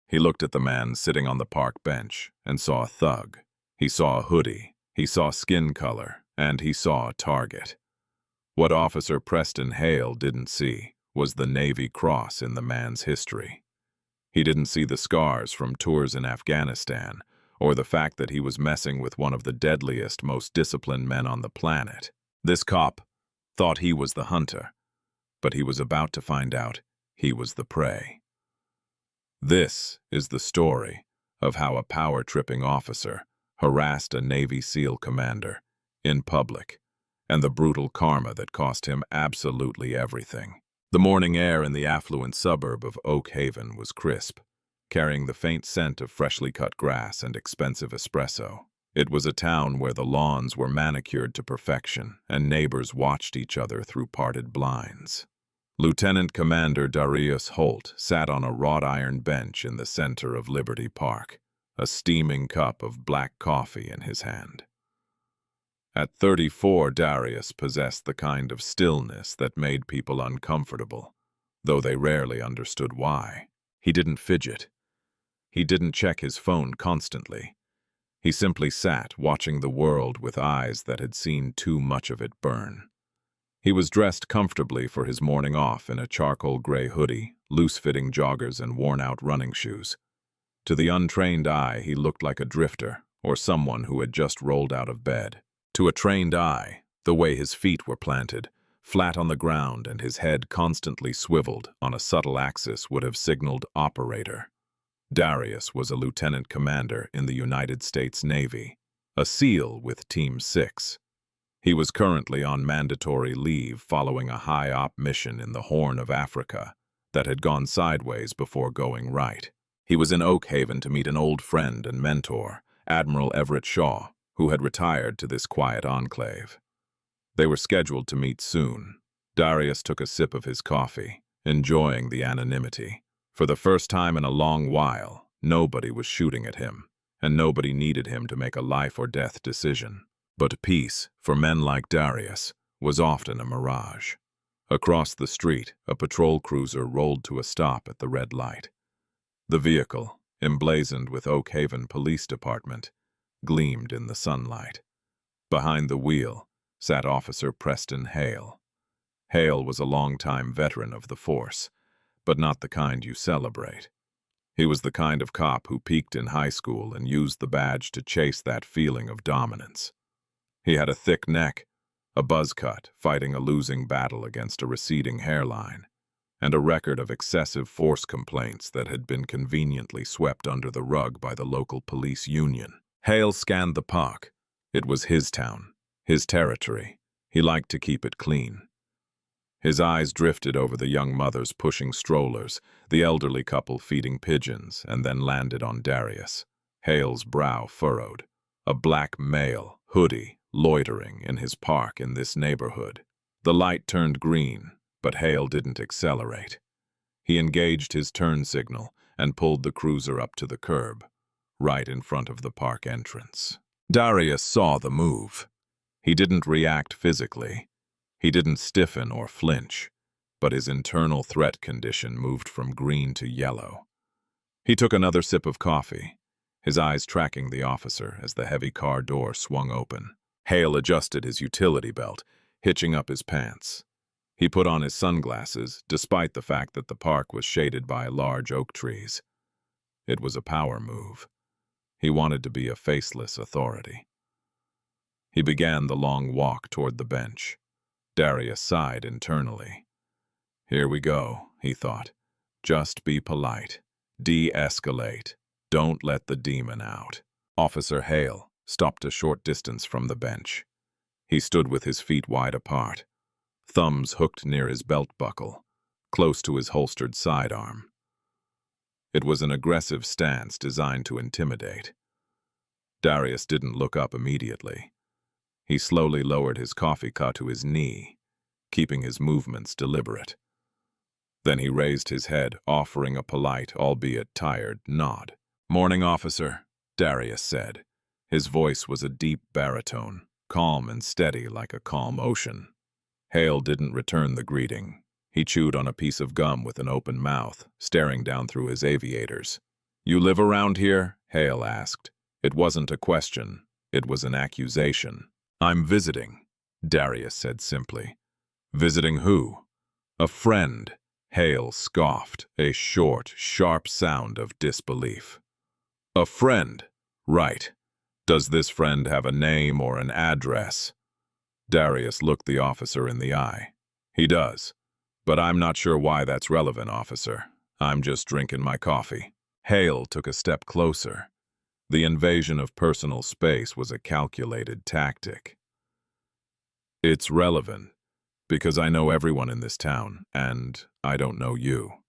He looked at the man sitting on the park bench and saw a thug. He saw a hoodie. He saw skin color. And he saw a target. What Officer Preston Hale didn't see was the Navy Cross in the man's history. He didn't see the scars from tours in Afghanistan, or the fact that he was messing with one of the deadliest, most disciplined men on the planet. This cop thought he was the hunter, but he was about to find out he was the prey. This is the story of how a power-tripping officer harassed a Navy SEAL commander in public, and the brutal karma that cost him absolutely everything. The morning air in the affluent suburb of Oak Haven was crisp, carrying the faint scent of freshly cut grass and expensive espresso. It was a town where the lawns were manicured to perfection, and neighbors watched each other through parted blinds. Lieutenant Commander Darius Holt sat on a wrought iron bench in the center of Liberty Park, a steaming cup of black coffee in his hand. At 34, Darius possessed the kind of stillness that made people uncomfortable, though they rarely understood why. He didn't fidget. He didn't check his phone constantly. He simply sat, watching the world with eyes that had seen too much of it burn. He was dressed comfortably for his morning off in a charcoal gray hoodie, loose-fitting joggers, and worn-out running shoes. To the untrained eye, he looked like a drifter, or someone who had just rolled out of bed. To a trained eye, the way his feet were planted, flat on the ground and his head constantly swiveled on a subtle axis, would have signaled operator. Darius was a lieutenant commander in the United States Navy, a SEAL with Team 6. He was currently on mandatory leave following a high-op mission in the Horn of Africa that had gone sideways before going right. He was in Oak Haven to meet an old friend and mentor, Admiral Everett Shaw, who had retired to this quiet enclave. They were scheduled to meet soon. Darius took a sip of his coffee, enjoying the anonymity. For the first time in a long while, nobody was shooting at him, and nobody needed him to make a life-or-death decision. But peace, for men like Darius, was often a mirage. Across the street, a patrol cruiser rolled to a stop at the red light. The vehicle, emblazoned with Oak Haven Police Department, gleamed in the sunlight. Behind the wheel sat Officer Preston Hale. Hale was a longtime veteran of the force, but not the kind you celebrate. He was the kind of cop who peaked in high school and used the badge to chase that feeling of dominance. He had a thick neck, a buzz cut fighting a losing battle against a receding hairline, and a record of excessive force complaints that had been conveniently swept under the rug by the local police union. Hale scanned the park. It was his town, his territory. He liked to keep it clean. His eyes drifted over the young mothers pushing strollers, the elderly couple feeding pigeons, and then landed on Darius. Hale's brow furrowed. A black male, hoodie, loitering in his park in this neighborhood. The light turned green, but Hale didn't accelerate. He engaged his turn signal and pulled the cruiser up to the curb, right in front of the park entrance. Darius saw the move. He didn't react physically. He didn't stiffen or flinch, but his internal threat condition moved from green to yellow. He took another sip of coffee, his eyes tracking the officer as the heavy car door swung open. Hale adjusted his utility belt, hitching up his pants. He put on his sunglasses, despite the fact that the park was shaded by large oak trees. It was a power move. He wanted to be a faceless authority. He began the long walk toward the bench. Darius sighed internally. Here we go, he thought. Just be polite. De-escalate. Don't let the demon out. Officer Hale stopped a short distance from the bench. He stood with his feet wide apart, thumbs hooked near his belt buckle, close to his holstered sidearm. It was an aggressive stance designed to intimidate. Darius didn't look up immediately. He slowly lowered his coffee cup to his knee, keeping his movements deliberate. Then he raised his head, offering a polite, albeit tired, nod. "Morning, officer," Darius said. His voice was a deep baritone, calm and steady like a calm ocean. Hale didn't return the greeting. He chewed on a piece of gum with an open mouth, staring down through his aviators. "You live around here?" Hale asked. It wasn't a question. It was an accusation. "I'm visiting," Darius said simply. "Visiting who?" "A friend." Hale scoffed, a short, sharp sound of disbelief. "A friend? Right. Does this friend have a name or an address?" Darius looked the officer in the eye. "He does. But I'm not sure why that's relevant, officer. I'm just drinking my coffee." Hale took a step closer. The invasion of personal space was a calculated tactic. "It's relevant, because I know everyone in this town, and I don't know you.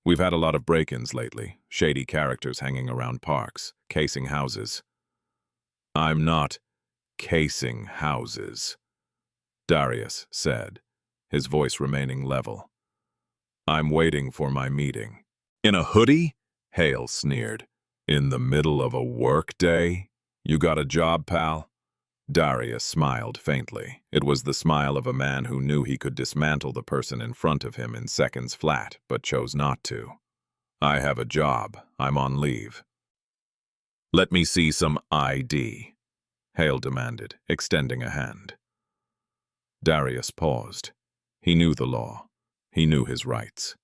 We've had a lot of break-ins lately, shady characters hanging around parks, casing houses." "I'm not casing houses," Darius said, his voice remaining level. "I'm waiting for my meeting." "In a hoodie?" Hale sneered. "In the middle of a work day? You got a job, pal?" Darius smiled faintly. It was the smile of a man who knew he could dismantle the person in front of him in seconds flat, but chose not to. "I have a job. I'm on leave." "Let me see some ID," Hale demanded, extending a hand. Darius paused. He knew the law. He knew his rights.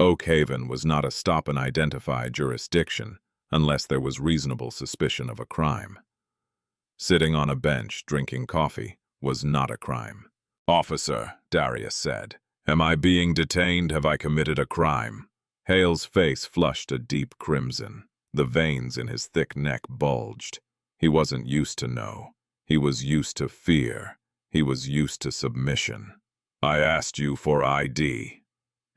Oak Haven was not a stop-and-identify jurisdiction unless there was reasonable suspicion of a crime. Sitting on a bench drinking coffee was not a crime. "Officer," Darius said, "am I being detained? Have I committed a crime?" Hale's face flushed a deep crimson. The veins in his thick neck bulged. He wasn't used to no. He was used to fear. He was used to submission. "I asked you for ID,"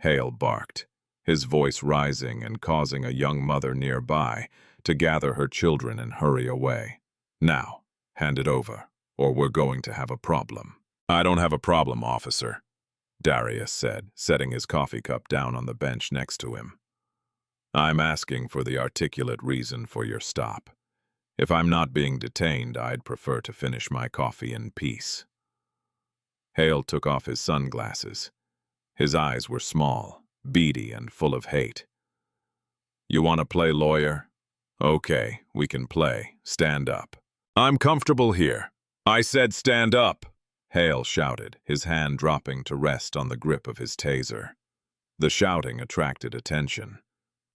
Hale barked, his voice rising and causing a young mother nearby to gather her children and hurry away. "Now, hand it over, or we're going to have a problem." "I don't have a problem, officer," Darius said, setting his coffee cup down on the bench next to him. "I'm asking for the articulate reason for your stop. If I'm not being detained, I'd prefer to finish my coffee in peace." Hale took off his sunglasses. His eyes were small, beady, and full of hate. "You want to play lawyer? Okay, we can play. Stand up." "I'm comfortable here. I said stand up," Hale shouted, his hand dropping to rest on the grip of his taser. The shouting attracted attention.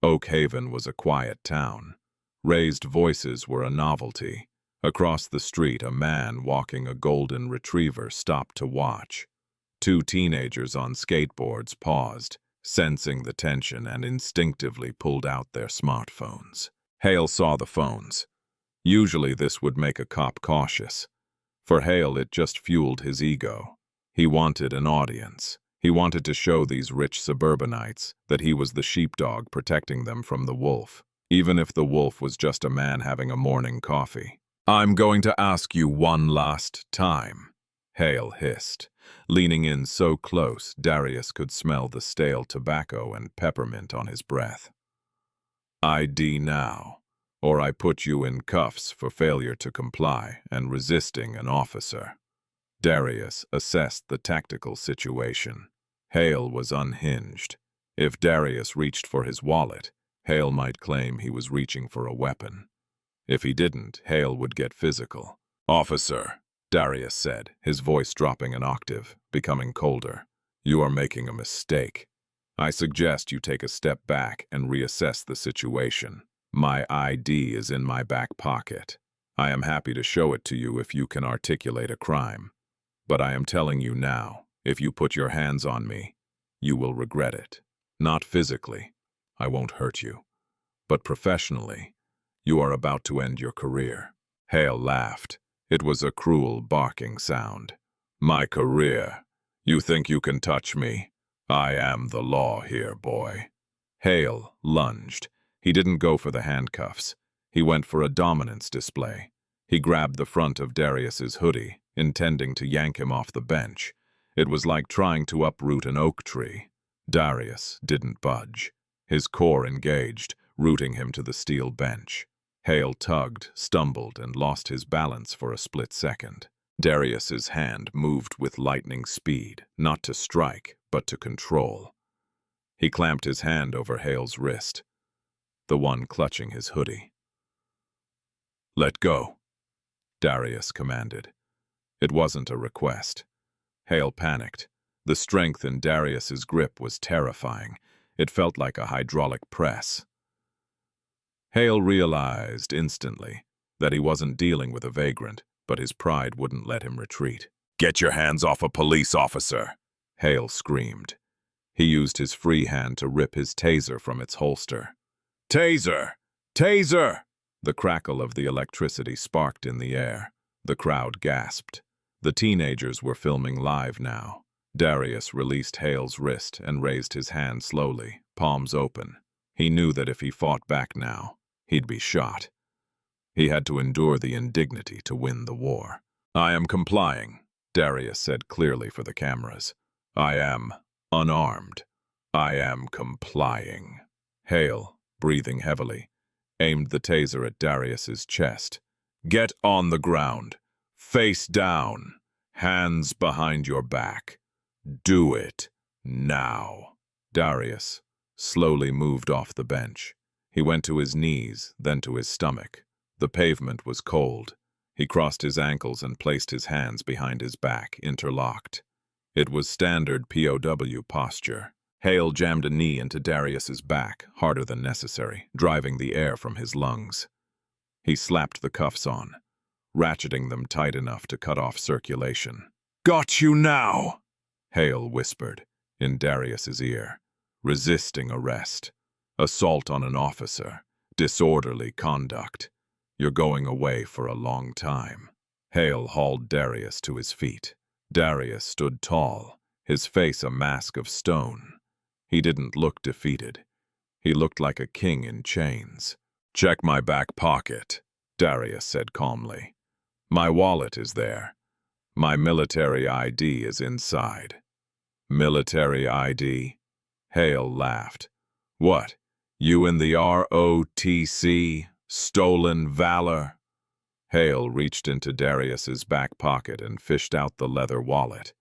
Oak Haven was a quiet town. Raised voices were a novelty. Across the street, a man walking a golden retriever stopped to watch. Two teenagers on skateboards paused, sensing the tension, and instinctively pulled out their smartphones. Hale saw the phones. Usually this would make a cop cautious. For Hale, it just fueled his ego. He wanted an audience. He wanted to show these rich suburbanites that he was the sheepdog protecting them from the wolf, even if the wolf was just a man having a morning coffee. "I'm going to ask you one last time," Hale hissed, leaning in so close Darius could smell the stale tobacco and peppermint on his breath. "ID now, or I put you in cuffs for failure to comply and resisting an officer." Darius assessed the tactical situation. Hale was unhinged. If Darius reached for his wallet, Hale might claim he was reaching for a weapon. If he didn't, Hale would get physical. "Officer," Darius said, his voice dropping an octave, becoming colder, "you are making a mistake. I suggest you take a step back and reassess the situation. My ID is in my back pocket. I am happy to show it to you if you can articulate a crime. But I am telling you now, if you put your hands on me, you will regret it. Not physically. I won't hurt you. But professionally, you are about to end your career." Hale laughed. It was a cruel, barking sound. "My career? You think you can touch me? I am the law here, boy." Hale lunged. He didn't go for the handcuffs. He went for a dominance display. He grabbed the front of Darius's hoodie, intending to yank him off the bench. It was like trying to uproot an oak tree. Darius didn't budge. His core engaged, rooting him to the steel bench. Hale tugged, stumbled, and lost his balance for a split second. Darius's hand moved with lightning speed, not to strike, but to control. He clamped his hand over Hale's wrist. the one clutching his hoodie. "Let go," Darius commanded. It wasn't a request. Hale panicked. The strength in Darius's grip was terrifying. It felt like a hydraulic press. Hale realized instantly that he wasn't dealing with a vagrant, but his pride wouldn't let him retreat. "Get your hands off a police officer!" Hale screamed. He used his free hand to rip his taser from its holster. "Taser! Taser!" The crackle of the electricity sparked in the air. The crowd gasped. The teenagers were filming live now. Darius released Hale's wrist and raised his hand slowly, palms open. He knew that if he fought back now, he'd be shot. He had to endure the indignity to win the war. "I am complying," Darius said clearly for the cameras. "I am unarmed. I am complying." Hale, breathing heavily, aimed the taser at Darius's chest. "Get on the ground. Face down. Hands behind your back. Do it. Now." Darius slowly moved off the bench. He went to his knees, then to his stomach. The pavement was cold. He crossed his ankles and placed his hands behind his back, interlocked. It was standard POW posture. Hale jammed a knee into Darius's back, harder than necessary, driving the air from his lungs. He slapped the cuffs on, ratcheting them tight enough to cut off circulation. "Got you now," Hale whispered in Darius's ear. "Resisting arrest. Assault on an officer. Disorderly conduct. You're going away for a long time." Hale hauled Darius to his feet. Darius stood tall, his face a mask of stone. He didn't look defeated. He looked like a king in chains. "Check my back pocket," Darius said calmly. "My wallet is there. My military ID is inside." "Military ID?" Hale laughed. "What, you in the ROTC? Stolen valor?" Hale reached into Darius's back pocket and fished out the leather wallet.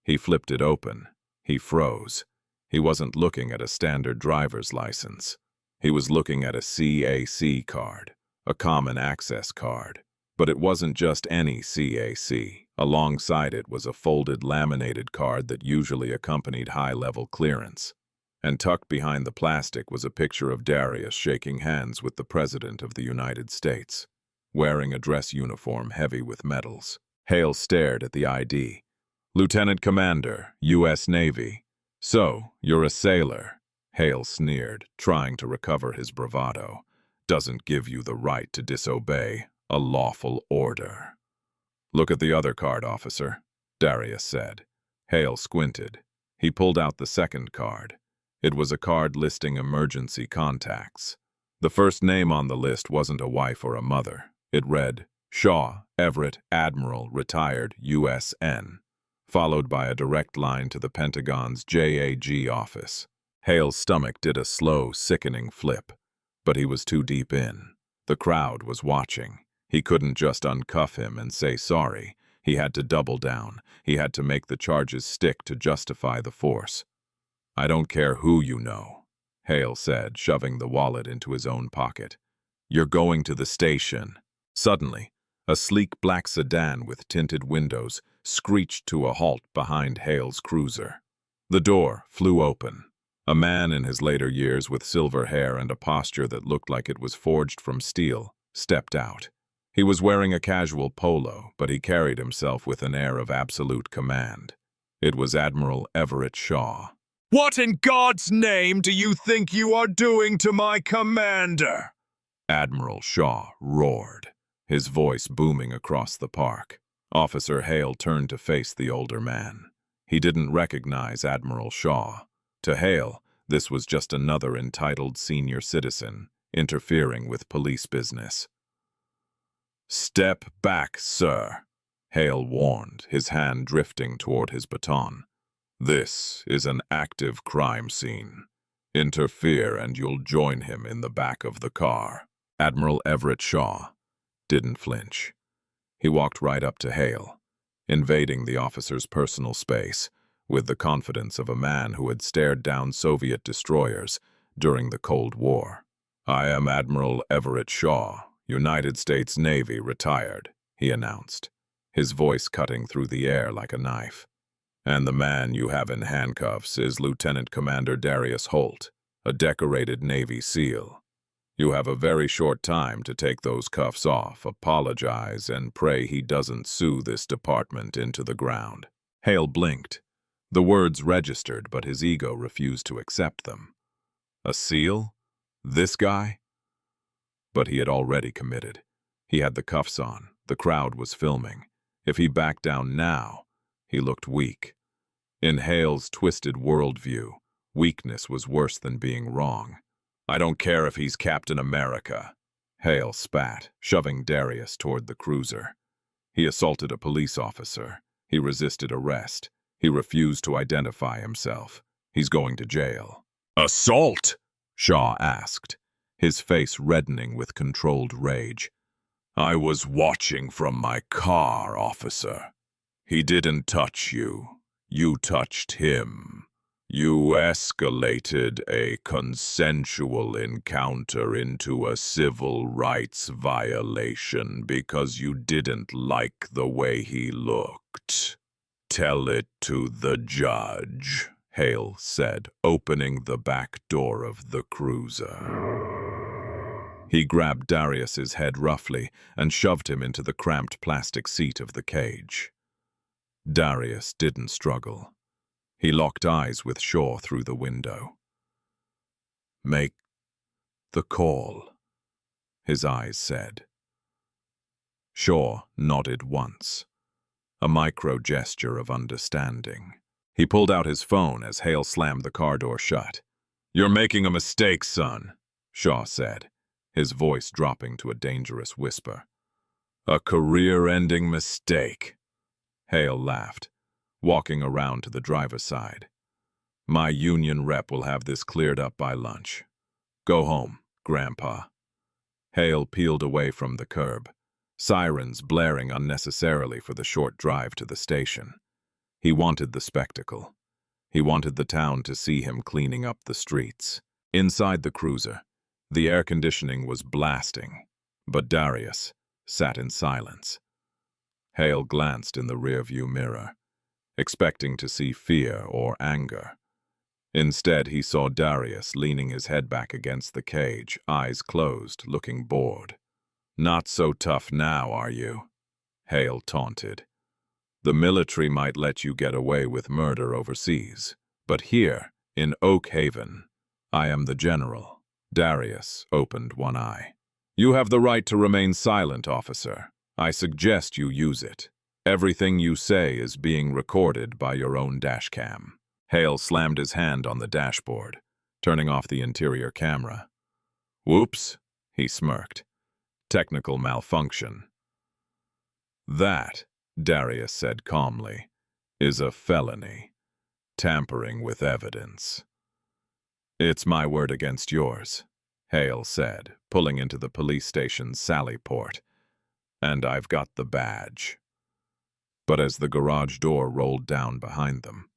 He flipped it open. He froze. He wasn't looking at a standard driver's license. He was looking at a CAC card, a common access card. But it wasn't just any CAC. Alongside it was a folded laminated card that usually accompanied high-level clearance. And tucked behind the plastic was a picture of Darius shaking hands with the President of the United States, wearing a dress uniform heavy with medals. Hale stared at the ID. "Lieutenant Commander, U.S. Navy. So, you're a sailor," Hale sneered, trying to recover his bravado. "Doesn't give you the right to disobey a lawful order." "Look at the other card, officer," Darius said. Hale squinted. He pulled out the second card. It was a card listing emergency contacts. The first name on the list wasn't a wife or a mother. It read, Shaw, Everett, Admiral, retired, USN, followed by a direct line to the Pentagon's JAG office. Hale's stomach did a slow, sickening flip, but he was too deep in. The crowd was watching. He couldn't just uncuff him and say sorry. He had to double down. He had to make the charges stick to justify the force. "I don't care who you know," Hale said, shoving the wallet into his own pocket. "You're going to the station." Suddenly, a sleek black sedan with tinted windows screeched to a halt behind Hale's cruiser. The door flew open. A man in his later years with silver hair and a posture that looked like it was forged from steel stepped out. He was wearing a casual polo, but he carried himself with an air of absolute command. It was Admiral Everett Shaw. "What in God's name do you think you are doing to my commander?" Admiral Shaw roared, his voice booming across the park. Officer Hale turned to face the older man. He didn't recognize Admiral Shaw. To Hale, this was just another entitled senior citizen interfering with police business. "Step back, sir," Hale warned, his hand drifting toward his baton. "This is an active crime scene. Interfere and you'll join him in the back of the car." Admiral Everett Shaw didn't flinch. He walked right up to Hale, invading the officer's personal space with the confidence of a man who had stared down Soviet destroyers during the Cold War. "I am Admiral Everett Shaw, United States Navy, retired," he announced, his voice cutting through the air like a knife. "And the man you have in handcuffs is Lieutenant Commander Darius Holt, a decorated Navy SEAL. You have a very short time to take those cuffs off, apologize, and pray he doesn't sue this department into the ground." Hale blinked. The words registered, but his ego refused to accept them. A SEAL? This guy? But he had already committed. He had the cuffs on. The crowd was filming. If he backed down now, he looked weak. In Hale's twisted worldview, weakness was worse than being wrong. "I don't care if he's Captain America." Hale spat, shoving Darius toward the cruiser. He assaulted a police officer. He resisted arrest. He refused to identify himself. He's going to jail. "Assault?" Shaw asked, his face reddening with controlled rage. "I was watching from my car, officer. He didn't touch you. You touched him. You escalated a consensual encounter into a civil rights violation because you didn't like the way he looked. Tell it to the judge," Hale said, opening the back door of the cruiser. He grabbed Darius's head roughly and shoved him into the cramped plastic seat of the cage. Darius didn't struggle. He locked eyes with Shaw through the window. "Make the call," his eyes said. Shaw nodded once, a micro gesture of understanding. He pulled out his phone as Hale slammed the car door shut. "You're making a mistake, son," Shaw said, his voice dropping to a dangerous whisper. "A career-ending mistake." Hale laughed, walking around to the driver's side. "My union rep will have this cleared up by lunch. Go home, Grandpa." Hale peeled away from the curb, sirens blaring unnecessarily for the short drive to the station. He wanted the spectacle. He wanted the town to see him cleaning up the streets. Inside the cruiser, the air conditioning was blasting, but Darius sat in silence. Hale glanced in the rearview mirror, expecting to see fear or anger. Instead, he saw Darius leaning his head back against the cage, eyes closed, looking bored. "Not so tough now, are you?" Hale taunted. "The military might let you get away with murder overseas, but here, in Oak Haven, I am the general." Darius opened one eye. "You have the right to remain silent, officer. I suggest you use it. Everything you say is being recorded by your own dashcam." Hale slammed his hand on the dashboard, turning off the interior camera. "Whoops," he smirked. "Technical malfunction." "That," Darius said calmly, "is a felony. Tampering with evidence." "It's my word against yours," Hale said, pulling into the police station's sally port. "And I've got the badge." But as the garage door rolled down behind them,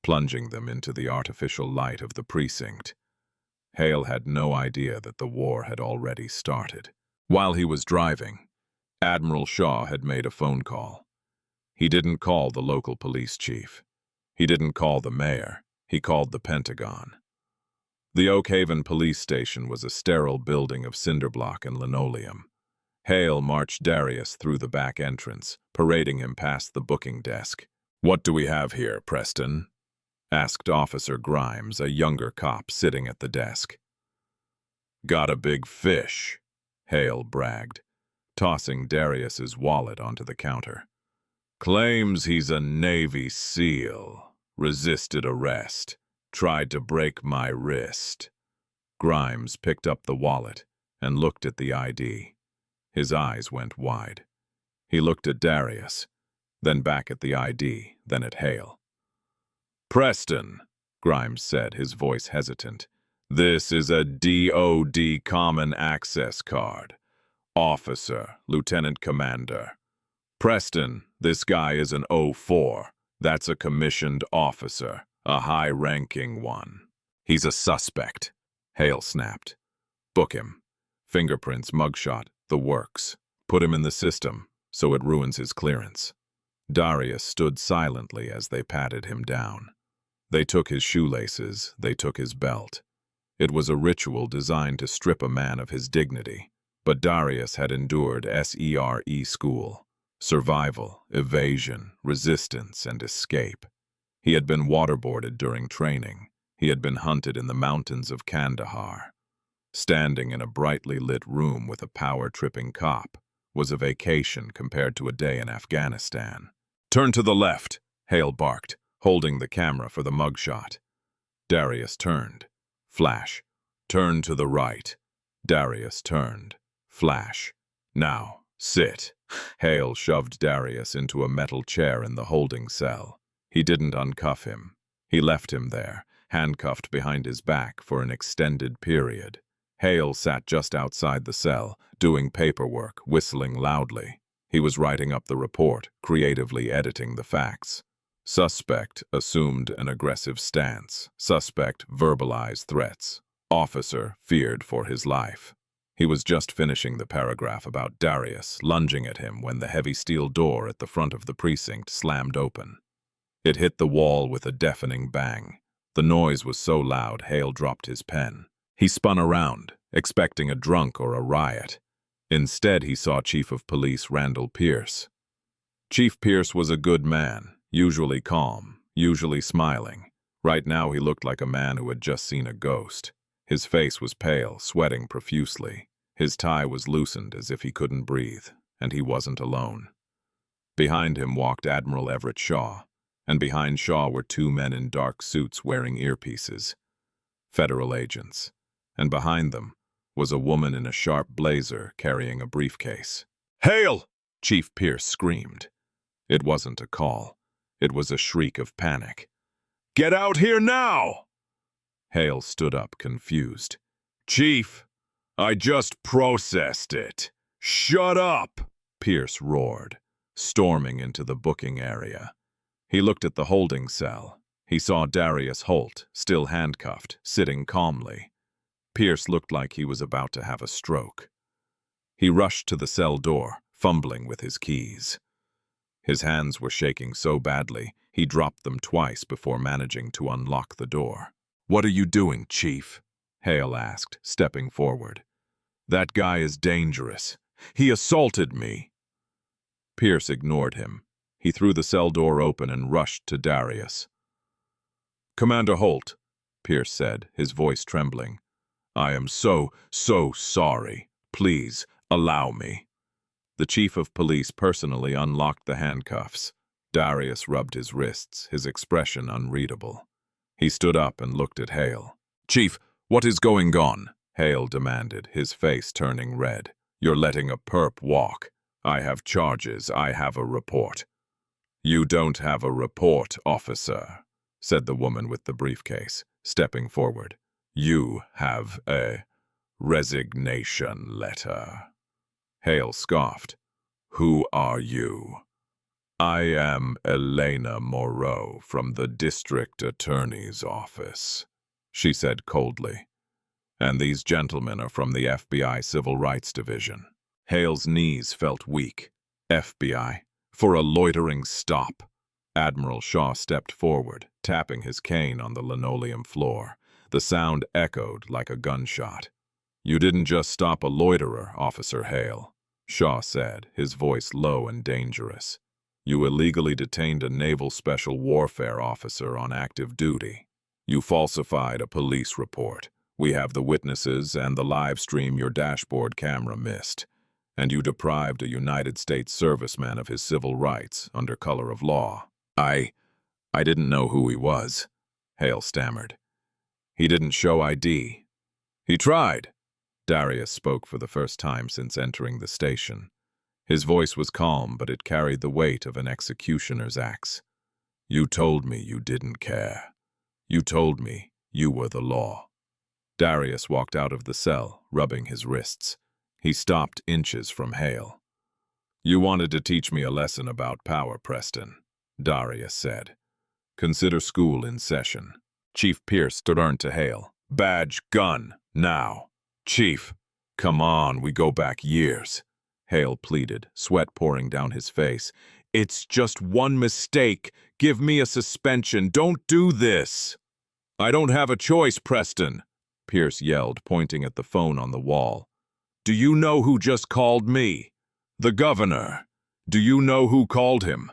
plunging them into the artificial light of the precinct, Hale had no idea that the war had already started. While he was driving, Admiral Shaw had made a phone call. He didn't call the local police chief. He didn't call the mayor. He called the Pentagon. The Oak Haven police station was a sterile building of cinder block and linoleum. Hale marched Darius through the back entrance, parading him past the booking desk. "What do we have here, Preston?" asked Officer Grimes, a younger cop sitting at the desk. "Got a big fish," Hale bragged, tossing Darius's wallet onto the counter. "Claims he's a Navy SEAL, resisted arrest, tried to break my wrist." Grimes picked up the wallet and looked at the ID. His eyes went wide. He looked at Darius, then back at the ID, then at Hale. "Preston," Grimes said, his voice hesitant, "this is a DOD Common Access card. Officer, Lieutenant Commander. Preston, this guy is an 04. That's a commissioned officer, a high-ranking one." "He's a suspect," Hale snapped. Book him. Fingerprints, mugshot, the works. Put him in the system, so it ruins his clearance. Darius stood silently as they patted him down. They took his shoelaces, they took his belt. It was a ritual designed to strip a man of his dignity, but Darius had endured SERE school. Survival, evasion, resistance, and escape. He had been waterboarded during training. He had been hunted in the mountains of Kandahar. Standing in a brightly lit room with a power-tripping cop was a vacation compared to a day in Afghanistan. "Turn to the left," Hale barked, holding the camera for the mugshot. Darius turned. Flash. "Turn to the right." Darius turned. Flash. "Now, sit." Hale shoved Darius into a metal chair in the holding cell. He didn't uncuff him. He left him there, handcuffed behind his back for an extended period. Hale sat just outside the cell, doing paperwork, whistling loudly. He was writing up the report, creatively editing the facts. Suspect assumed an aggressive stance. Suspect verbalized threats. Officer feared for his life. He was just finishing the paragraph about Darius lunging at him when the heavy steel door at the front of the precinct slammed open. It hit the wall with a deafening bang. The noise was so loud Hale dropped his pen. He spun around, expecting a drunk or a riot. Instead, he saw Chief of Police Randall Pierce. Chief Pierce was a good man, usually calm, usually smiling. Right now he looked like a man who had just seen a ghost. His face was pale, sweating profusely. His tie was loosened as if he couldn't breathe, and he wasn't alone. Behind him walked Admiral Everett Shaw, and behind Shaw were two men in dark suits wearing earpieces. Federal agents. And behind them was a woman in a sharp blazer carrying a briefcase. "Hale!" Chief Pierce screamed. It wasn't a call. It was a shriek of panic. "Get out here now!" Hale stood up, confused. "Chief, I just processed it. Shut up!" Pierce roared, storming into the booking area. He looked at the holding cell. He saw Darius Holt, still handcuffed, sitting calmly. Pierce looked like he was about to have a stroke. He rushed to the cell door, fumbling with his keys. His hands were shaking so badly, he dropped them twice before managing to unlock the door. "What are you doing, Chief?" Hale asked, stepping forward. "That guy is dangerous. He assaulted me." Pierce ignored him. He threw the cell door open and rushed to Darius. "Commander Holt," Pierce said, his voice trembling. "I am so sorry. Please, allow me." The chief of police personally unlocked the handcuffs. Darius rubbed his wrists, his expression unreadable. He stood up and looked at Hale. "Chief, what is going on?" Hale demanded, his face turning red. "You're letting a perp walk. I have charges. I have a report." "You don't have a report, officer," said the woman with the briefcase, stepping forward. "You have a resignation letter." Hale scoffed. "Who are you?" "I am Elena Moreau from the district attorney's office," she said coldly. "And these gentlemen are from the FBI Civil Rights Division." Hale's knees felt weak. FBI? For a loitering stop. Admiral Shaw stepped forward, tapping his cane on the linoleum floor. The sound echoed like a gunshot. "You didn't just stop a loiterer, Officer Hale," Shaw said, his voice low and dangerous. "You illegally detained a naval special warfare officer on active duty. You falsified a police report. We have the witnesses and the live stream your dashboard camera missed. And you deprived a United States serviceman of his civil rights under color of law." I didn't know who he was," Hale stammered. "He didn't show ID." "He tried." Darius spoke for the first time since entering the station. His voice was calm, but it carried the weight of an executioner's axe. "You told me you didn't care. You told me you were the law." Darius walked out of the cell, rubbing his wrists. He stopped inches from Hale. "You wanted to teach me a lesson about power, Preston," Darius said. "Consider school in session." Chief Pierce turned to Hale. "Badge, gun, now." Chief, come on, we go back years. Hale pleaded, sweat pouring down his face. It's just one mistake. Give me a suspension. Don't do this. I don't have a choice, Preston, Pierce yelled, pointing at the phone on the wall. Do you know who just called me? The governor. Do you know who called him?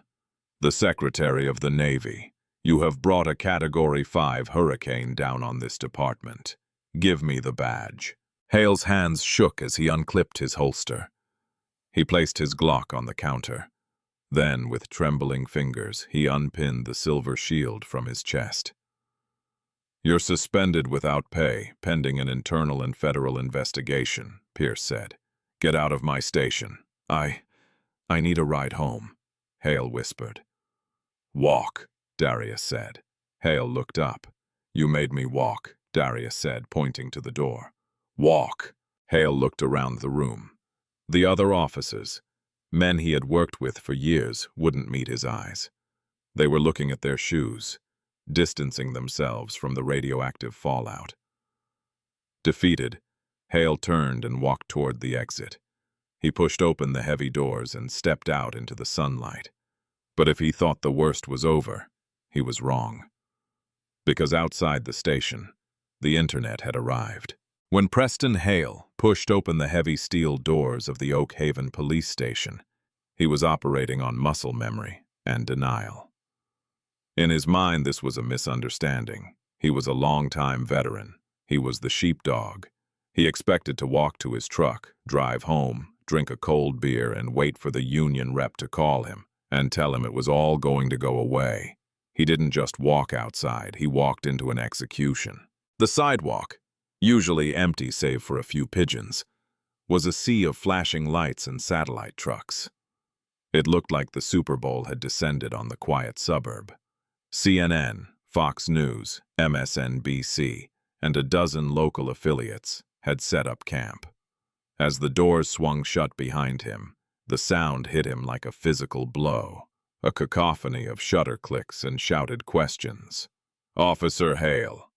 The Secretary of the Navy. You have brought a Category 5 hurricane down on this department. Give me the badge. Hale's hands shook as he unclipped his holster. He placed his Glock on the counter. Then, with trembling fingers, he unpinned the silver shield from his chest. You're suspended without pay, pending an internal and federal investigation, Pierce said. Get out of my station. I need a ride home, Hale whispered. Walk, Darius said. Hale looked up. You made me walk, Darius said, pointing to the door. Walk. Hale looked around the room. The other officers, men he had worked with for years, wouldn't meet his eyes. They were looking at their shoes, distancing themselves from the radioactive fallout. Defeated, Hale turned and walked toward the exit. He pushed open the heavy doors and stepped out into the sunlight. But if he thought the worst was over, he was wrong. Because outside the station, the internet had arrived. When Preston Hale pushed open the heavy steel doors of the Oak Haven police station, he was operating on muscle memory and denial. In his mind, this was a misunderstanding. He was a long-time veteran. He was the sheepdog. He expected to walk to his truck, drive home, drink a cold beer, and wait for the union rep to call him and tell him it was all going to go away. He didn't just walk outside, he walked into an execution. The sidewalk, usually empty save for a few pigeons, was a sea of flashing lights and satellite trucks. It looked like the Super Bowl had descended on the quiet suburb. CNN, Fox News, MSNBC, and a dozen local affiliates had set up camp. As the doors swung shut behind him, the sound hit him like a physical blow, a cacophony of shutter clicks and shouted questions. Officer Hale,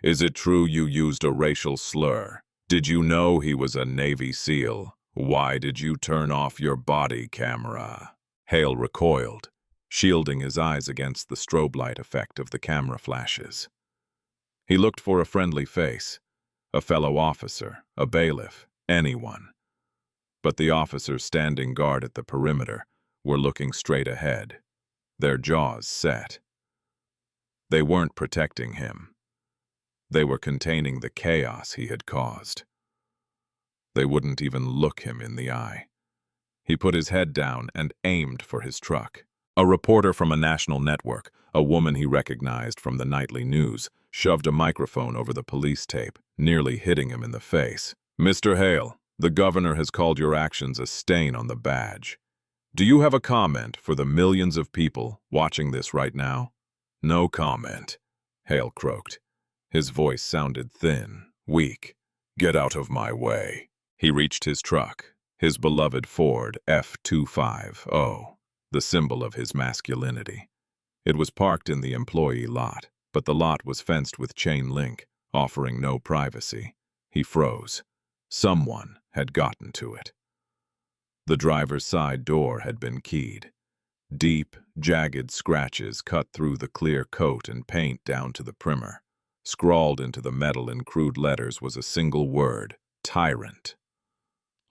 is it true you used a racial slur? Did you know he was a Navy SEAL? Why did you turn off your body camera? Hale recoiled, shielding his eyes against the strobe light effect of the camera flashes. He looked for a friendly face, a fellow officer, a bailiff, anyone. But the officers standing guard at the perimeter were looking straight ahead, their jaws set. They weren't protecting him. They were containing the chaos he had caused. They wouldn't even look him in the eye. He put his head down and aimed for his truck. A reporter from a national network, a woman he recognized from the nightly news, shoved a microphone over the police tape, nearly hitting him in the face. Mr. Hale, the governor has called your actions a stain on the badge. Do you have a comment for the millions of people watching this right now? No comment, Hale croaked. His voice sounded thin, weak. Get out of my way. He reached his truck, his beloved Ford F-250, the symbol of his masculinity. It was parked in the employee lot, but the lot was fenced with chain link, offering no privacy. He froze. Someone had gotten to it. The driver's side door had been keyed. Deep, jagged scratches cut through the clear coat and paint down to the primer. Scrawled into the metal in crude letters was a single word, tyrant.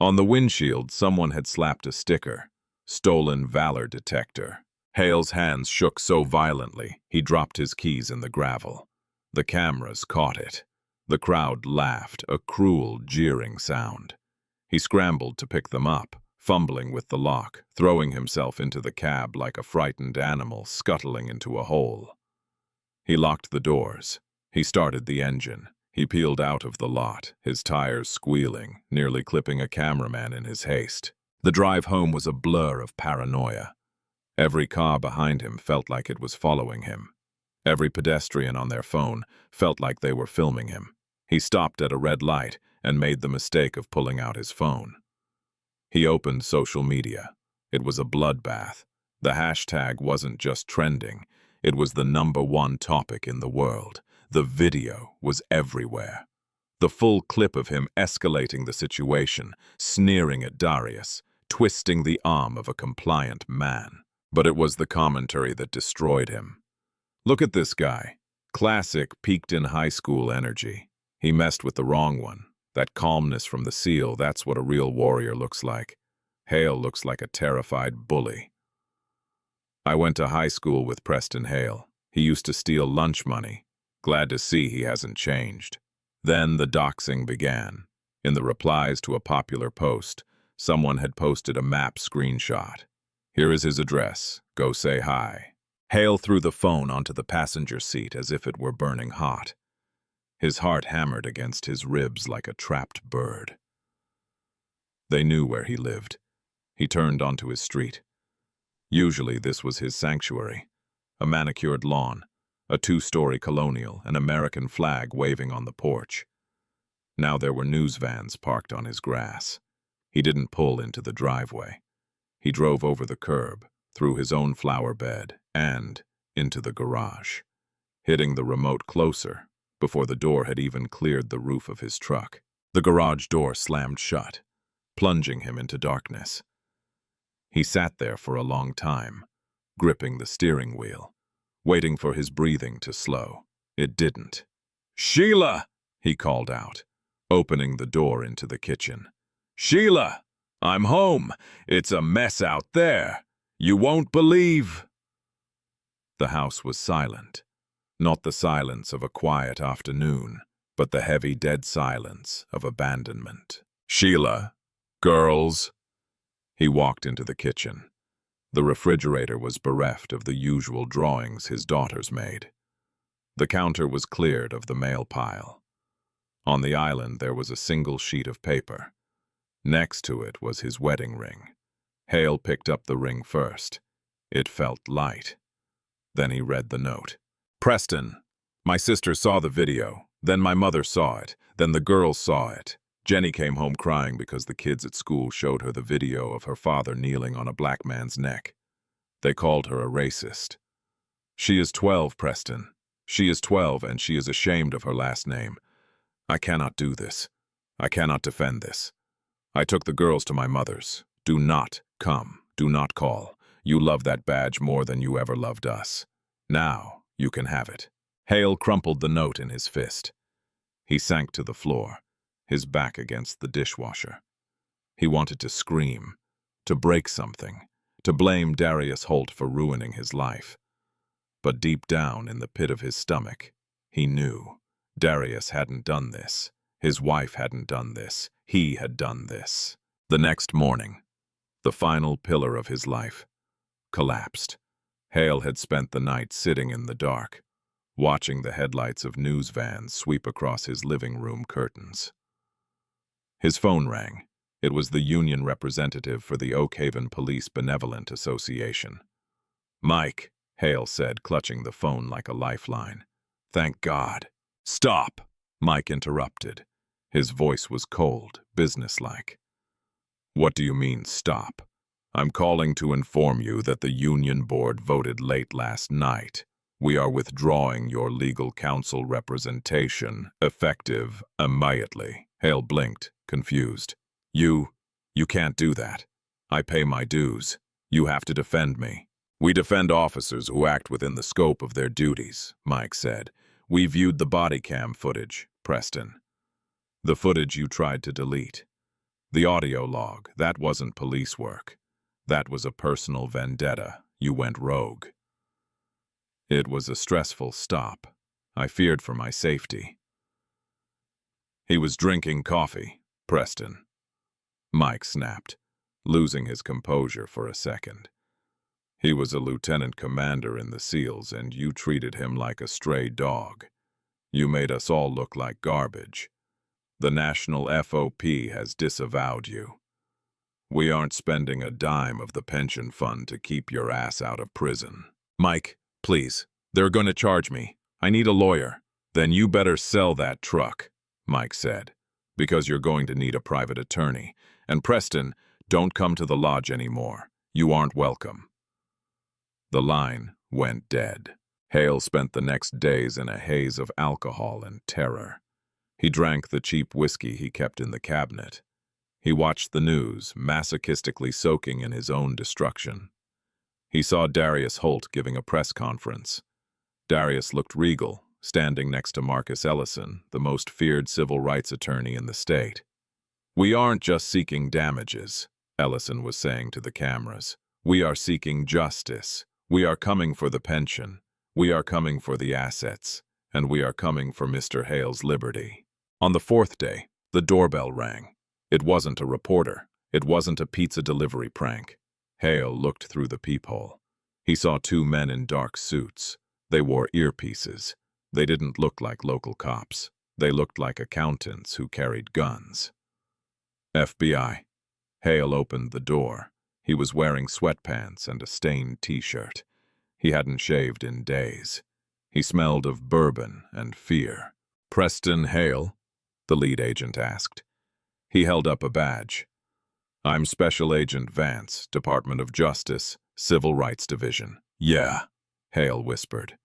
On the windshield, someone had slapped a sticker, stolen valor detector. Hale's hands shook so violently, he dropped his keys in the gravel. The cameras caught it. The crowd laughed, a cruel, jeering sound. He scrambled to pick them up, fumbling with the lock, throwing himself into the cab like a frightened animal scuttling into a hole. He locked the doors. He started the engine. He peeled out of the lot, his tires squealing, nearly clipping a cameraman in his haste. The drive home was a blur of paranoia. Every car behind him felt like it was following him. Every pedestrian on their phone felt like they were filming him. He stopped at a red light and made the mistake of pulling out his phone. He opened social media. It was a bloodbath. The hashtag wasn't just trending. It was the #1 topic in the world. The video was everywhere. The full clip of him escalating the situation, sneering at Darius, twisting the arm of a compliant man. But it was the commentary that destroyed him. Look at this guy. Classic peaked in high school energy. He messed with the wrong one. That calmness from the SEAL, that's what a real warrior looks like. Hale looks like a terrified bully. I went to high school with Preston Hale. He used to steal lunch money. Glad to see he hasn't changed. Then the doxing began. In the replies to a popular post, someone had posted a map screenshot. Here is his address. Go say hi. Hale threw the phone onto the passenger seat as if it were burning hot. His heart hammered against his ribs like a trapped bird. They knew where he lived. He turned onto his street. Usually this was his sanctuary. A manicured lawn, a two-story colonial, an American flag waving on the porch. Now there were news vans parked on his grass. He didn't pull into the driveway. He drove over the curb, through his own flower bed, and into the garage, hitting the remote closer before the door had even cleared the roof of his truck. The garage door slammed shut, plunging him into darkness. He sat there for a long time, gripping the steering wheel, waiting for his breathing to slow. It didn't. "Sheila!" he called out, opening the door into the kitchen. "Sheila! I'm home. It's a mess out there. You won't believe." The house was silent. Not the silence of a quiet afternoon, but the heavy, dead silence of abandonment. "Sheila, girls." He walked into the kitchen. The refrigerator was bereft of the usual drawings his daughters made. The counter was cleared of the mail pile. On the island there was a single sheet of paper. Next to it was his wedding ring. Hale picked up the ring first. It felt light. Then he read the note. "Preston, my sister saw the video. Then my mother saw it. Then the girls saw it. Jenny came home crying because the kids at school showed her the video of her father kneeling on a black man's neck. They called her a racist. She is 12, Preston. She is 12, and she is ashamed of her last name. I cannot do this. I cannot defend this. I took the girls to my mother's. Do not come. Do not call. You love that badge more than you ever loved us. Now you can have it." Hale crumpled the note in his fist. He sank to the floor, his back against the dishwasher. He wanted to scream, to break something, to blame Darius Holt for ruining his life. But deep down in the pit of his stomach, he knew Darius hadn't done this. His wife hadn't done this. He had done this. The next morning, the final pillar of his life, collapsed. Hale had spent the night sitting in the dark, watching the headlights of news vans sweep across his living room curtains. His phone rang. It was the union representative for the Oak Haven Police Benevolent Association. "Mike," Hale said, clutching the phone like a lifeline. "Thank God." "Stop," Mike interrupted. His voice was cold, businesslike. "What do you mean, stop? I'm calling to inform you that the union board voted late last night. We are withdrawing your legal counsel representation, effective immediately." Hale blinked, confused. You can't do that. I pay my dues. You have to defend me." "We defend officers who act within the scope of their duties," Mike said. "We viewed the body cam footage, Preston. The footage you tried to delete. The audio log, that wasn't police work. That was a personal vendetta. You went rogue." "It was a stressful stop. I feared for my safety." "He was drinking coffee, Preston." Mike snapped, losing his composure for a second. "He was a lieutenant commander in the SEALs, and you treated him like a stray dog. You made us all look like garbage. The National FOP has disavowed you. We aren't spending a dime of the pension fund to keep your ass out of prison." "Mike, please. They're going to charge me. I need a lawyer." "Then you better sell that truck," Mike said, "because you're going to need a private attorney. And Preston, don't come to the lodge anymore. You aren't welcome." The line went dead. Hale spent the next days in a haze of alcohol and terror. He drank the cheap whiskey he kept in the cabinet. He watched the news, masochistically soaking in his own destruction. He saw Darius Holt giving a press conference. Darius looked regal, standing next to Marcus Ellison, the most feared civil rights attorney in the state. "We aren't just seeking damages," Ellison was saying to the cameras. "We are seeking justice. We are coming for the pension. We are coming for the assets. And we are coming for Mr. Hale's liberty." On the fourth day, the doorbell rang. It wasn't a reporter. It wasn't a pizza delivery prank. Hale looked through the peephole. He saw two men in dark suits. They wore earpieces. They didn't look like local cops. They looked like accountants who carried guns. "FBI." Hale opened the door. He was wearing sweatpants and a stained t-shirt. He hadn't shaved in days. He smelled of bourbon and fear. "Preston Hale?" the lead agent asked. He held up a badge. "I'm Special Agent Vance, Department of Justice, Civil Rights Division." "Yeah," Hale whispered.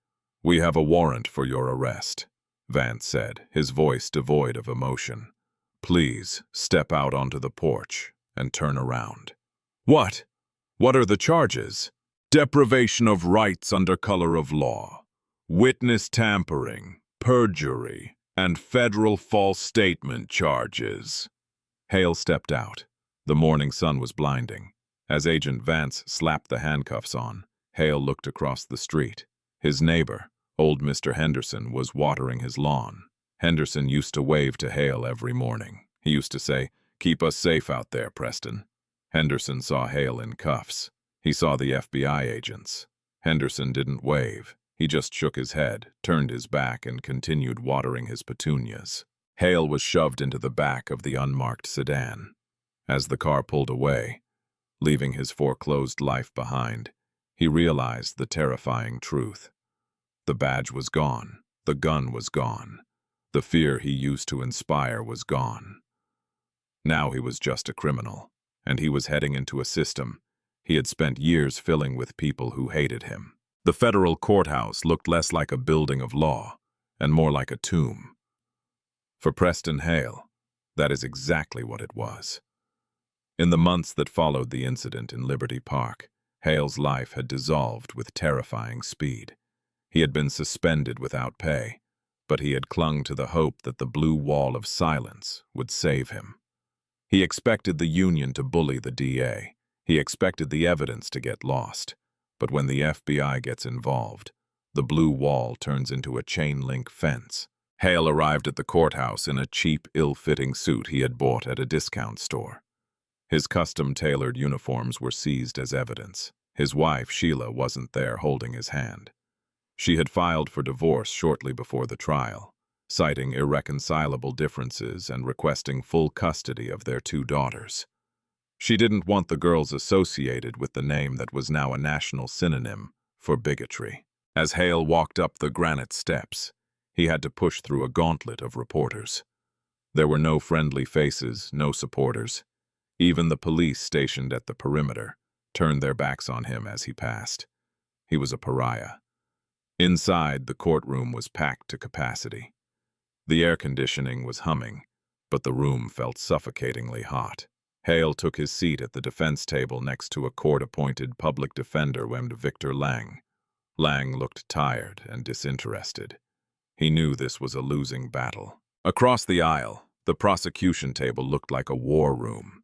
"We have a warrant for your arrest," Vance said, his voice devoid of emotion. "Please step out onto the porch and turn around." "What? What are the charges?" "Deprivation of rights under color of law, witness tampering, perjury, and federal false statement charges." Hale stepped out. The morning sun was blinding. As Agent Vance slapped the handcuffs on, Hale looked across the street. His neighbor, old Mr. Henderson, was watering his lawn. Henderson used to wave to Hale every morning. He used to say, "Keep us safe out there, Preston." Henderson saw Hale in cuffs. He saw the FBI agents. Henderson didn't wave. He just shook his head, turned his back, and continued watering his petunias. Hale was shoved into the back of the unmarked sedan. As the car pulled away, leaving his foreclosed life behind, he realized the terrifying truth. The badge was gone. The gun was gone. The fear he used to inspire was gone. Now he was just a criminal, and he was heading into a system he had spent years filling with people who hated him. The federal courthouse looked less like a building of law and more like a tomb. For Preston Hale, that is exactly what it was. In the months that followed the incident in Liberty Park, Hale's life had dissolved with terrifying speed. He had been suspended without pay, but he had clung to the hope that the blue wall of silence would save him. He expected the union to bully the DA. He expected the evidence to get lost. But when the FBI gets involved, the blue wall turns into a chain-link fence. Hale arrived at the courthouse in a cheap, ill-fitting suit he had bought at a discount store. His custom-tailored uniforms were seized as evidence. His wife, Sheila, wasn't there holding his hand. She had filed for divorce shortly before the trial, citing irreconcilable differences and requesting full custody of their two daughters. She didn't want the girls associated with the name that was now a national synonym for bigotry. As Hale walked up the granite steps, he had to push through a gauntlet of reporters. There were no friendly faces, no supporters. Even the police stationed at the perimeter turned their backs on him as he passed. He was a pariah. Inside, the courtroom was packed to capacity. The air conditioning was humming, but the room felt suffocatingly hot. Hale took his seat at the defense table next to a court-appointed public defender named Victor Lang. Lang looked tired and disinterested. He knew this was a losing battle. Across the aisle, the prosecution table looked like a war room.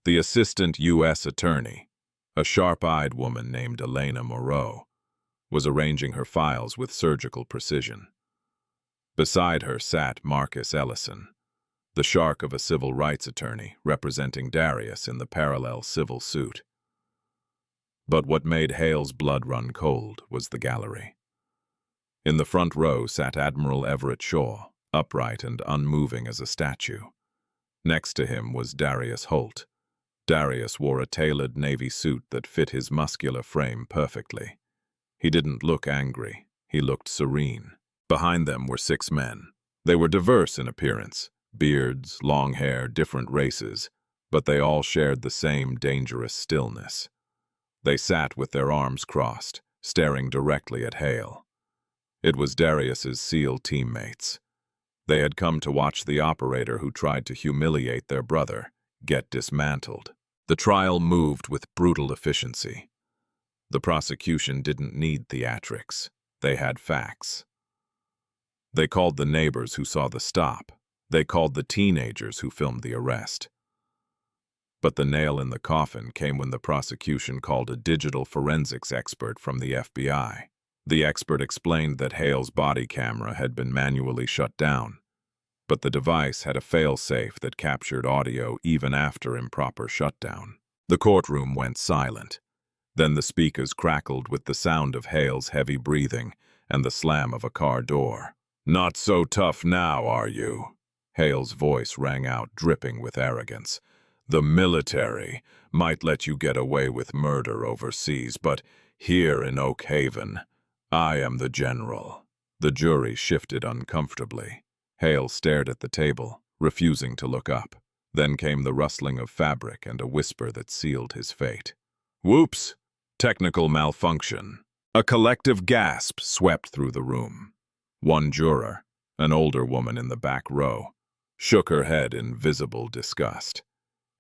The assistant U.S. attorney, a sharp-eyed woman named Elena Moreau, was arranging her files with surgical precision. Beside her sat Marcus Ellison, the shark of a civil rights attorney representing Darius in the parallel civil suit. But what made Hale's blood run cold was the gallery. In the front row sat Admiral Everett Shaw, upright and unmoving as a statue. Next to him was Darius Holt. Darius wore a tailored navy suit that fit his muscular frame perfectly. He didn't look angry. He looked serene. Behind them were 6 men. They were diverse in appearance, beards, long hair, different races, but they all shared the same dangerous stillness. They sat with their arms crossed, staring directly at Hale. It was Darius's SEAL teammates. They had come to watch the operator who tried to humiliate their brother get dismantled. The trial moved with brutal efficiency. The prosecution didn't need theatrics. They had facts. They called the neighbors who saw the stop. They called the teenagers who filmed the arrest. But the nail in the coffin came when the prosecution called a digital forensics expert from the FBI. The expert explained that Hale's body camera had been manually shut down, but the device had a fail-safe that captured audio even after improper shutdown. The courtroom went silent. Then the speakers crackled with the sound of Hale's heavy breathing and the slam of a car door. "Not so tough now, are you?" Hale's voice rang out, dripping with arrogance. "The military might let you get away with murder overseas, but here in Oak Haven, I am the general." The jury shifted uncomfortably. Hale stared at the table, refusing to look up. Then came the rustling of fabric and a whisper that sealed his fate. "Whoops! Technical malfunction." A collective gasp swept through the room. One juror, an older woman in the back row, shook her head in visible disgust.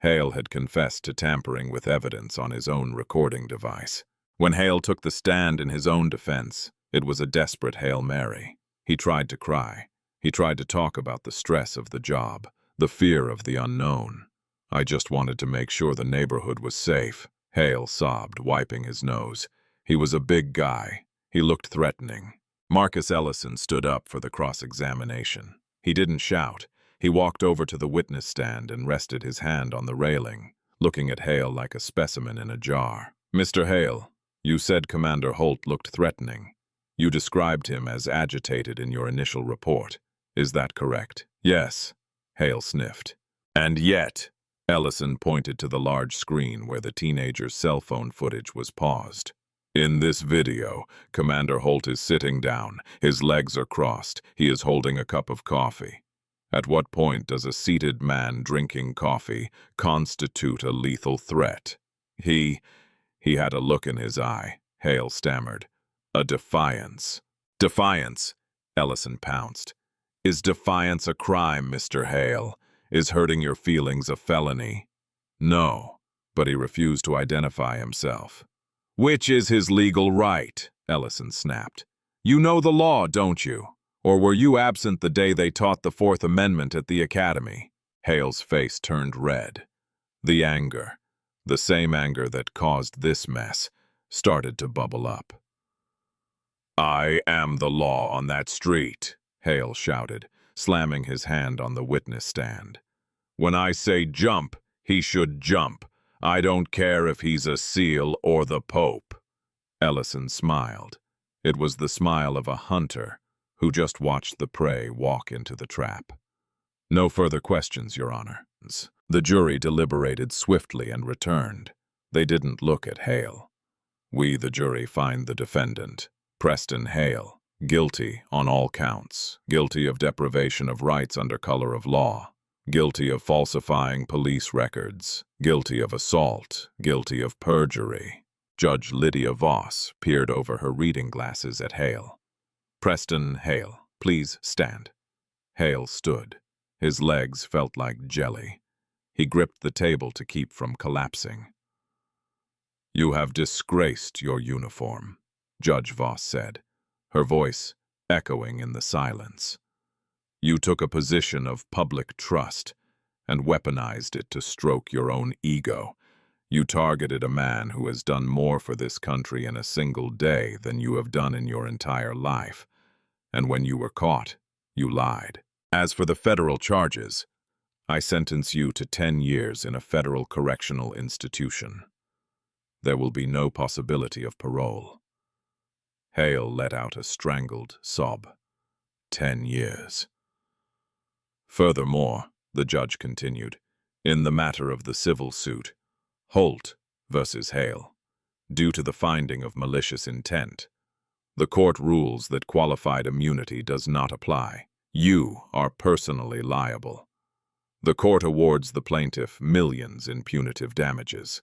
Hale had confessed to tampering with evidence on his own recording device. When Hale took the stand in his own defense, it was a desperate Hail Mary. He tried to cry. He tried to talk about the stress of the job, the fear of the unknown. "I just wanted to make sure the neighborhood was safe," Hale sobbed, wiping his nose. He was a big guy. He looked threatening. Marcus Ellison stood up for the cross-examination. He didn't shout. He walked over to the witness stand and rested his hand on the railing, looking at Hale like a specimen in a jar. "Mr. Hale, you said Commander Holt looked threatening. You described him as agitated in your initial report. Is that correct?" "Yes," Hale sniffed. "And yet," Ellison pointed to the large screen where the teenager's cell phone footage was paused. "In this video, Commander Holt is sitting down. His legs are crossed. He is holding a cup of coffee. At what point does a seated man drinking coffee constitute a lethal threat?" He had a look in his eye," Hale stammered. "A defiance." "Defiance," Ellison pounced. "Is defiance a crime, Mr. Hale? Is hurting your feelings a felony?" "No," but he refused to identify himself. "Which is his legal right?" Ellison snapped. "You know the law, don't you? Or were you absent the day they taught the Fourth Amendment at the Academy?" Hale's face turned red. The anger, the same anger that caused this mess, started to bubble up. "I am the law on that street," Hale shouted, slamming his hand on the witness stand. "When I say jump, he should jump. I don't care if he's a SEAL or the Pope." Ellison smiled. It was the smile of a hunter who just watched the prey walk into the trap. "No further questions, Your Honor." The jury deliberated swiftly and returned. They didn't look at Hale. "We, the jury, find the defendant, Preston Hale, guilty on all counts, guilty of deprivation of rights under color of law, guilty of falsifying police records, guilty of assault, guilty of perjury." Judge Lydia Voss peered over her reading glasses at Hale. "Preston Hale, please stand." Hale stood. His legs felt like jelly. He gripped the table to keep from collapsing. "You have disgraced your uniform," Judge Voss said, her voice echoing in the silence. "You took a position of public trust and weaponized it to stroke your own ego. You targeted a man who has done more for this country in a single day than you have done in your entire life. And when you were caught, you lied. As for the federal charges, I sentence you to 10 years in a federal correctional institution. There will be no possibility of parole." Hale let out a strangled sob. 10 years. "Furthermore," the judge continued, "in the matter of the civil suit, Holt versus Hale, due to the finding of malicious intent, the court rules that qualified immunity does not apply. You are personally liable. The court awards the plaintiff millions in punitive damages.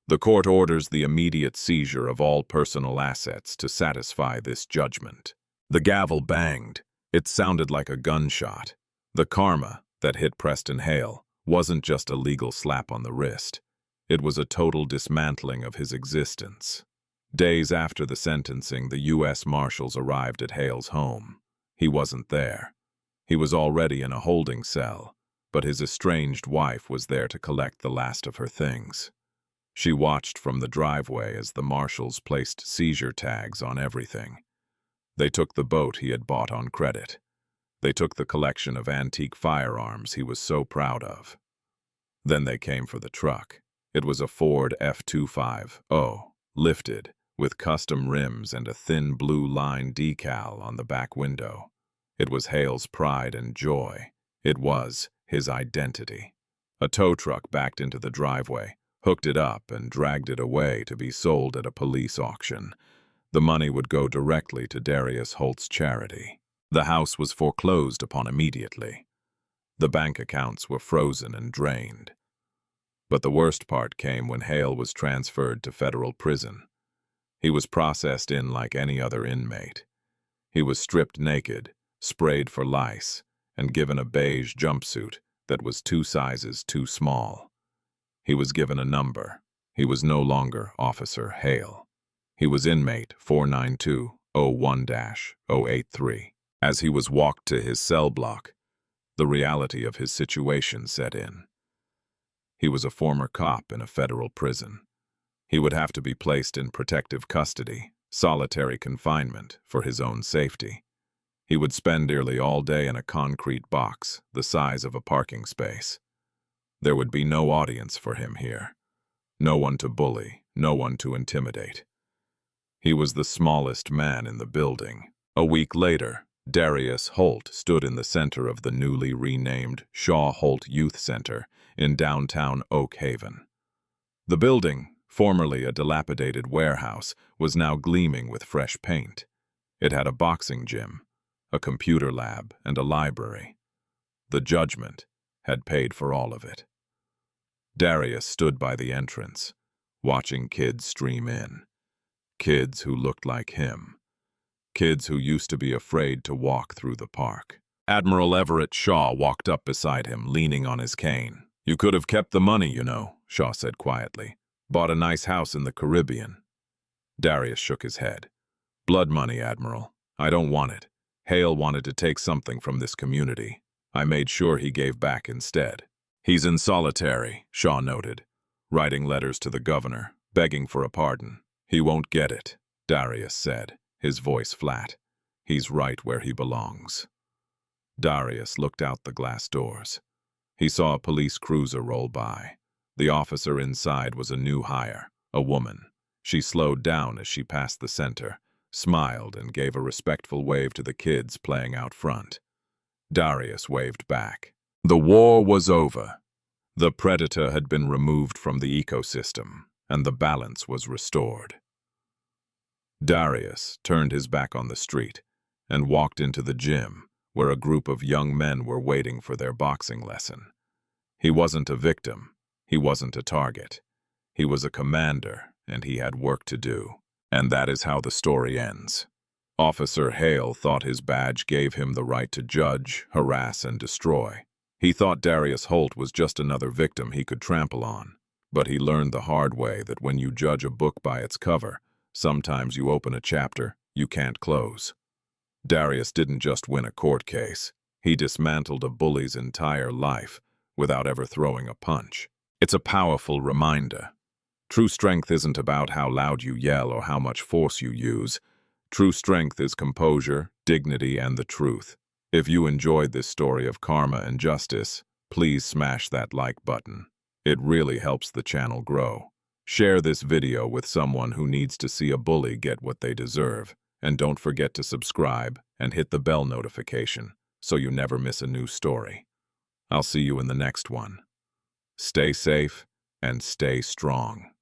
The court orders the immediate seizure of all personal assets to satisfy this judgment." The gavel banged. It sounded like a gunshot. The karma that hit Preston Hale wasn't just a legal slap on the wrist. It was a total dismantling of his existence. Days after the sentencing, the U.S. Marshals arrived at Hale's home. He wasn't there. He was already in a holding cell, but his estranged wife was there to collect the last of her things. She watched from the driveway as the marshals placed seizure tags on everything. They took the boat he had bought on credit. They took the collection of antique firearms he was so proud of. Then they came for the truck. It was a Ford F-250, lifted, with custom rims and a thin blue line decal on the back window. It was Hale's pride and joy. It was his identity. A tow truck backed into the driveway, hooked it up, and dragged it away to be sold at a police auction. The money would go directly to Darius Holt's charity. The house was foreclosed upon immediately. The bank accounts were frozen and drained. But the worst part came when Hale was transferred to federal prison. He was processed in like any other inmate. He was stripped naked, sprayed for lice, and given a beige jumpsuit that was 2 sizes too small. He was given a number. He was no longer Officer Hale. He was inmate 492-01-083. As he was walked to his cell block, the reality of his situation set in. He was a former cop in a federal prison. He would have to be placed in protective custody, solitary confinement, for his own safety. He would spend nearly all day in a concrete box, the size of a parking space. There would be no audience for him here. No one to bully, no one to intimidate. He was the smallest man in the building. A week later, Darius Holt stood in the center of the newly renamed Shaw Holt Youth Center in downtown Oak Haven. The building, formerly a dilapidated warehouse, was now gleaming with fresh paint. It had a boxing gym, a computer lab, and a library. The judgment had paid for all of it. Darius stood by the entrance, watching kids stream in. Kids who looked like him. Kids who used to be afraid to walk through the park. Admiral Everett Shaw walked up beside him, leaning on his cane. "You could have kept the money, you know," Shaw said quietly. "Bought a nice house in the Caribbean." Darius shook his head. "Blood money, Admiral. I don't want it. Hale wanted to take something from this community. I made sure he gave back instead." "He's in solitary," Shaw noted, writing letters to the governor, begging for a pardon. "He won't get it," Darius said, his voice flat. "He's right where he belongs." Darius looked out the glass doors. He saw a police cruiser roll by. The officer inside was a new hire, a woman. She slowed down as she passed the center, smiled, and gave a respectful wave to the kids playing out front. Darius waved back. The war was over. The predator had been removed from the ecosystem, and the balance was restored. Darius turned his back on the street and walked into the gym, where a group of young men were waiting for their boxing lesson. He wasn't a victim. He wasn't a target. He was a commander, and he had work to do. And that is how the story ends. Officer Hale thought his badge gave him the right to judge, harass, and destroy. He thought Darius Holt was just another victim he could trample on. But he learned the hard way that when you judge a book by its cover, sometimes you open a chapter you can't close. Darius didn't just win a court case. He dismantled a bully's entire life without ever throwing a punch. It's a powerful reminder. True strength isn't about how loud you yell or how much force you use. True strength is composure, dignity, and the truth. If you enjoyed this story of karma and justice, please smash that like button. It really helps the channel grow. Share this video with someone who needs to see a bully get what they deserve. And don't forget to subscribe and hit the bell notification so you never miss a new story. I'll see you in the next one. Stay safe and stay strong.